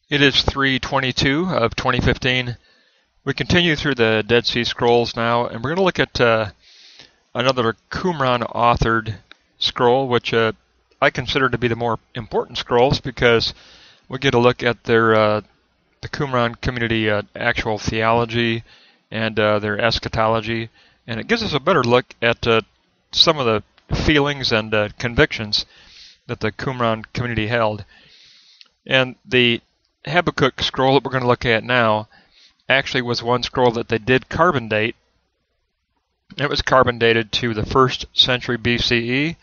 It is 3/22 of 2015. We continue through the Dead Sea Scrolls now, and we're going to look at another Qumran authored scroll, which I consider to be the more important scrolls because we get a look at the Qumran community actual theology and their eschatology, and it gives us a better look at some of the feelings and convictions that the Qumran community held. And the Habakkuk scroll that we're going to look at now actually was one scroll that they did carbon date. It was carbon dated to the 1st century BCE,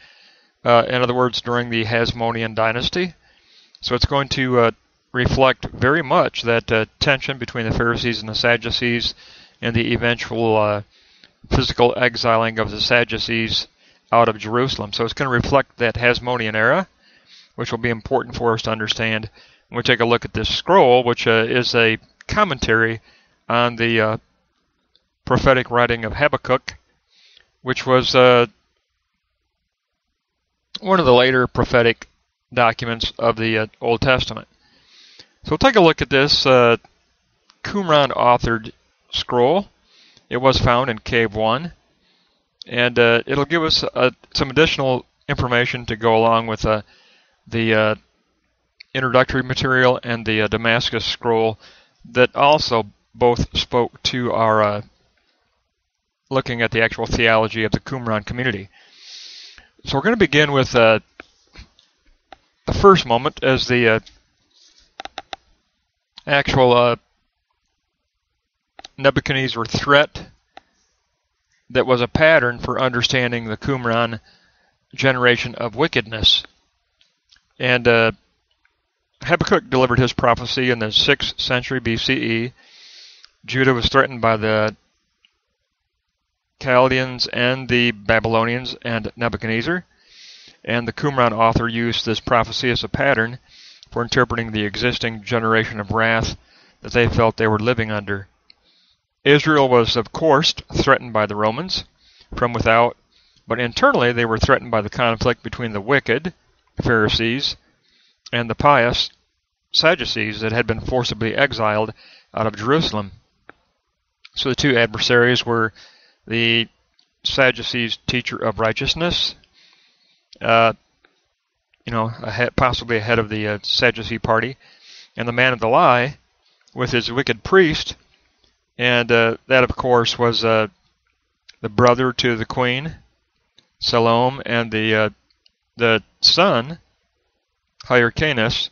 in other words, during the Hasmonean dynasty. So it's going to reflect very much that tension between the Pharisees and the Sadducees and the eventual physical exiling of the Sadducees out of Jerusalem. So it's going to reflect that Hasmonean era, which will be important for us to understand. We'll take a look at this scroll, which is a commentary on the prophetic writing of Habakkuk, which was one of the later prophetic documents of the Old Testament. So we'll take a look at this Qumran authored scroll. It was found in Cave 1, and it'll give us some additional information to go along with the introductory material and the Damascus scroll that also both spoke to our looking at the actual theology of the Qumran community. So we're going to begin with the first moment as the actual Nebuchadnezzar threat that was a pattern for understanding the Qumran generation of wickedness. And Habakkuk delivered his prophecy in the 6th century BCE. Judah was threatened by the Chaldeans and the Babylonians and Nebuchadnezzar. And the Qumran author used this prophecy as a pattern for interpreting the existing generation of wrath that they felt they were living under. Israel was, of course, threatened by the Romans from without, but internally they were threatened by the conflict between the wicked Pharisees and the pious Sadducees that had been forcibly exiled out of Jerusalem. So the two adversaries were the Sadducees' teacher of righteousness, possibly ahead of the Sadducee party, and the man of the lie with his wicked priest, and that, of course, was the brother to the queen, Absalom, and the son, Hyrcanus,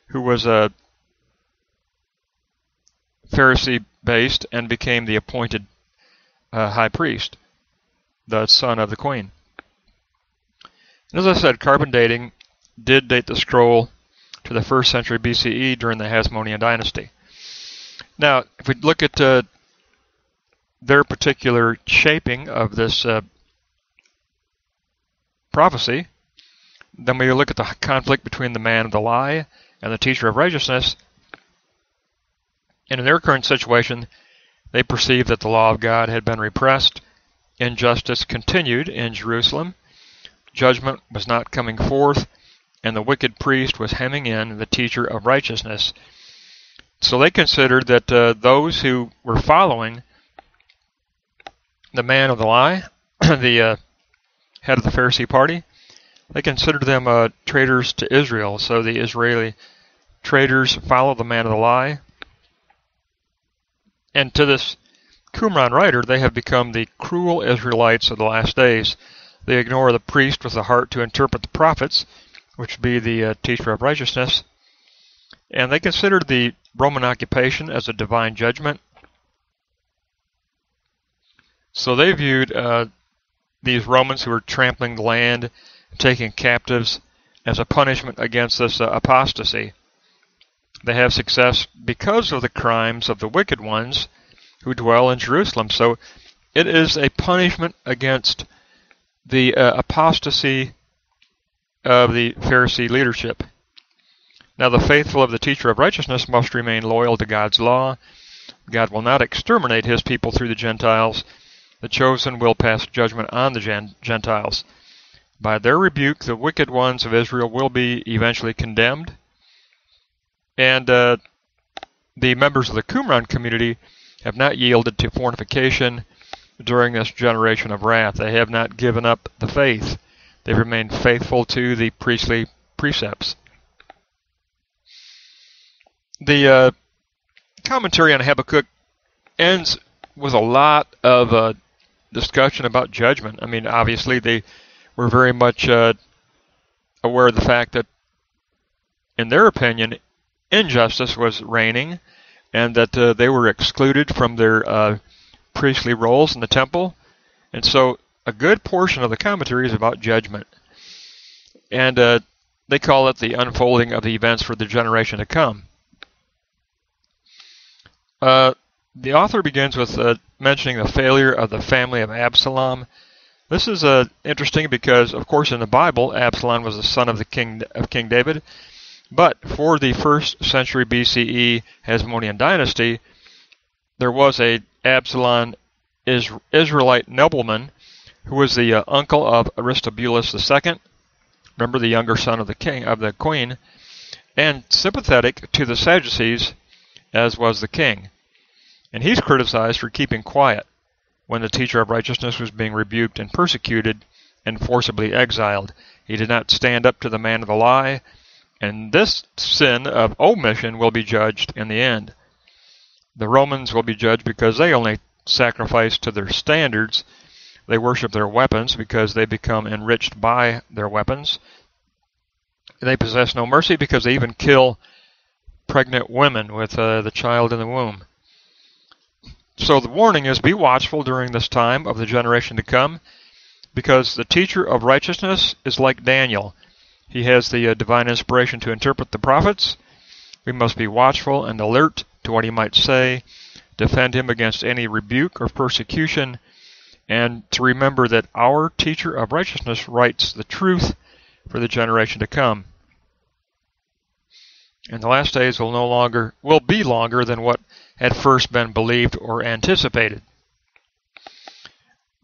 who was a Pharisee-based and became the appointed high priest, the son of the queen. And as I said, carbon dating did date the scroll to the 1st century BCE during the Hasmonean dynasty. Now, if we look at their particular shaping of this prophecy, then we look at the conflict between the man of the lie and the teacher of righteousness. And in their current situation, they perceived that the law of God had been repressed, injustice continued in Jerusalem, judgment was not coming forth, and the wicked priest was hemming in the teacher of righteousness. So they considered that those who were following the man of the lie, the head of the Pharisee party, they considered them traitors to Israel. So the Israeli traitors followed the man of the lie. And to this Qumran writer, they have become the cruel Israelites of the last days. They ignore the priest with the heart to interpret the prophets, which would be the teacher of righteousness. And they considered the Roman occupation as a divine judgment. So they viewed these Romans who were trampling the land, taking captives, as a punishment against this apostasy. They have success because of the crimes of the wicked ones who dwell in Jerusalem. So it is a punishment against the apostasy of the Pharisee leadership. Now the faithful of the teacher of righteousness must remain loyal to God's law. God will not exterminate his people through the Gentiles. The chosen will pass judgment on the Gentiles. By their rebuke, the wicked ones of Israel will be eventually condemned. And the members of the Qumran community have not yielded to fornication during this generation of wrath. They have not given up the faith. They've remained faithful to the priestly precepts. The commentary on Habakkuk ends with a lot of discussion about judgment. I mean, obviously they were very much aware of the fact that, in their opinion, injustice was reigning, and that they were excluded from their priestly roles in the temple. And so a good portion of the commentary is about judgment. And they call it the unfolding of the events for the generation to come. The author begins with mentioning the failure of the family of Absalom. This is interesting because, of course, in the Bible, Absalom was the son of King David. But for the 1st century BCE Hasmonean dynasty, there was a Absalom Israelite nobleman who was the uncle of Aristobulus II, remember, the younger son of the queen, and sympathetic to the Sadducees, as was the king. And he's criticized for keeping quiet when the teacher of righteousness was being rebuked and persecuted and forcibly exiled. He did not stand up to the man of the lie, and this sin of omission will be judged in the end. The Romans will be judged because they only sacrifice to their standards. They worship their weapons because they become enriched by their weapons. They possess no mercy because they even kill pregnant women with the child in the womb. So the warning is, be watchful during this time of the generation to come, because the teacher of righteousness is like Daniel. He has the divine inspiration to interpret the prophets. We must be watchful and alert to what he might say, defend him against any rebuke or persecution, and to remember that our teacher of righteousness writes the truth for the generation to come. And the last days will be longer than what had first been believed or anticipated.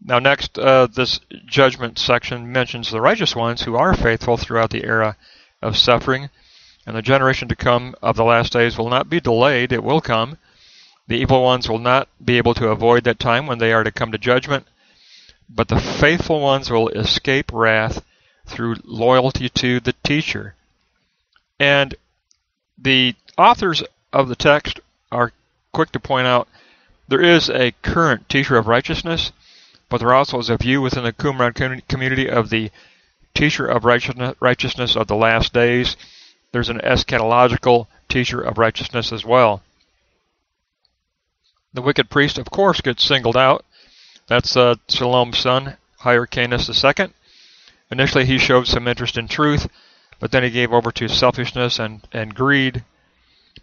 Now next, this judgment section mentions the righteous ones who are faithful throughout the era of suffering, and the generation to come of the last days will not be delayed, it will come. The evil ones will not be able to avoid that time when they are to come to judgment, but the faithful ones will escape wrath through loyalty to the teacher. And the authors of the text are quick to point out there is a current teacher of righteousness, but there also is a view within the Qumran community of the teacher of righteousness of the last days. There's an eschatological teacher of righteousness as well. The wicked priest, of course, gets singled out. That's Shalom's son, Hyrcanus II. Initially, he showed some interest in truth, but then he gave over to selfishness and greed.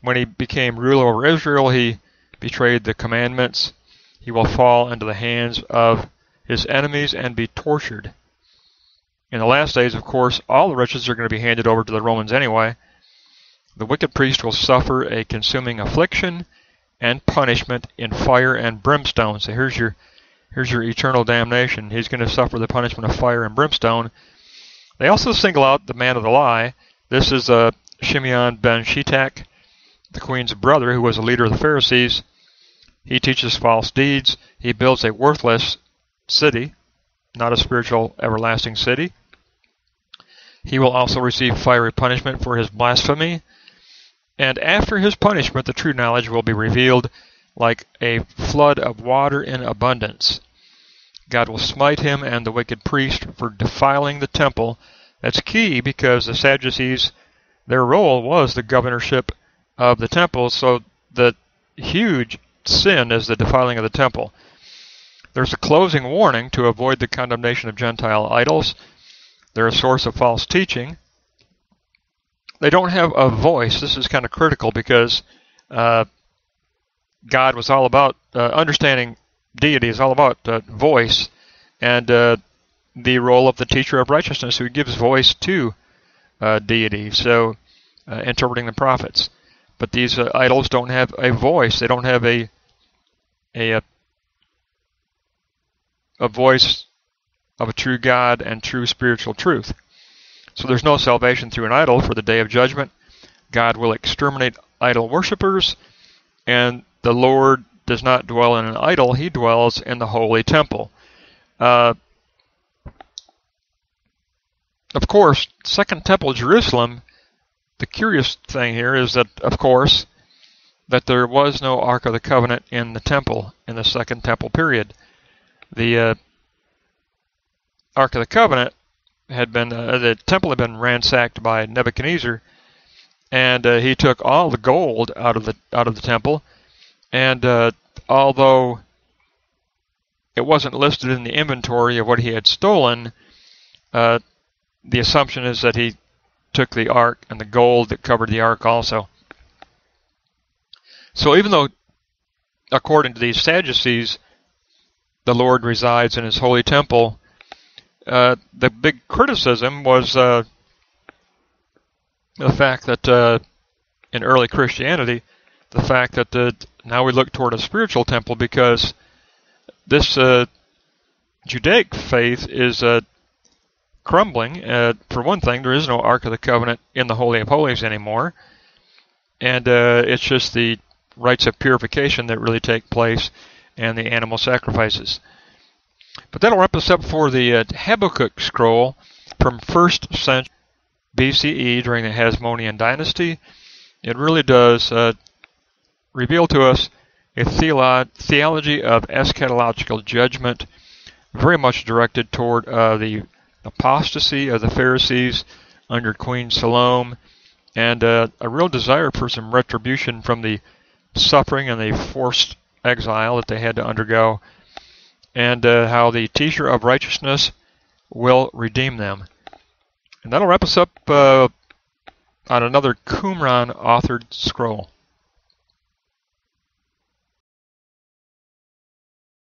When he became ruler over Israel, he betrayed the commandments. He will fall into the hands of his enemies and be tortured. In the last days, of course, all the riches are going to be handed over to the Romans anyway. The wicked priest will suffer a consuming affliction and punishment in fire and brimstone. So here's your eternal damnation. He's going to suffer the punishment of fire and brimstone. They also single out the man of the lie. This is Shimeon ben Shittak, the queen's brother, who was a leader of the Pharisees. He teaches false deeds. He builds a worthless city, not a spiritual, everlasting city. He will also receive fiery punishment for his blasphemy. And after his punishment, the true knowledge will be revealed like a flood of water in abundance. God will smite him and the wicked priest for defiling the temple. That's key because the Sadducees, their role was the governorship of the temple, so the huge sin is the defiling of the temple. There's a closing warning to avoid the condemnation of Gentile idols. They're a source of false teaching. They don't have a voice. This is kind of critical because God was all about understanding deity is all about voice and the role of the teacher of righteousness who gives voice to deity, so interpreting the prophets. But these idols don't have a voice. They don't have a voice of a true God and true spiritual truth. So there's no salvation through an idol for the day of judgment. God will exterminate idol worshippers, and the Lord does not dwell in an idol, he dwells in the holy temple. Of course, Second Temple Jerusalem, the curious thing here is that, of course, that there was no Ark of the Covenant in the temple in the Second Temple period. The Ark of the Covenant had been, the temple had been ransacked by Nebuchadnezzar, and he took all the gold out of the temple, and although it wasn't listed in the inventory of what he had stolen, the assumption is that he took the ark and the gold that covered the ark also. So even though, according to these Sadducees, the Lord resides in his holy temple, the big criticism was the fact that in early Christianity, the fact that now we look toward a spiritual temple because this Judaic faith is crumbling. For one thing, there is no Ark of the Covenant in the Holy of Holies anymore, and it's just the rites of purification that really take place and the animal sacrifices. But that'll wrap us up for the Habakkuk scroll from 1st century BCE during the Hasmonean dynasty. It really does reveal to us a theology of eschatological judgment, very much directed toward the apostasy of the Pharisees under Queen Salome, and a real desire for some retribution from the suffering and the forced exile that they had to undergo, and how the teacher of righteousness will redeem them. And that'll wrap us up on another Qumran authored scroll.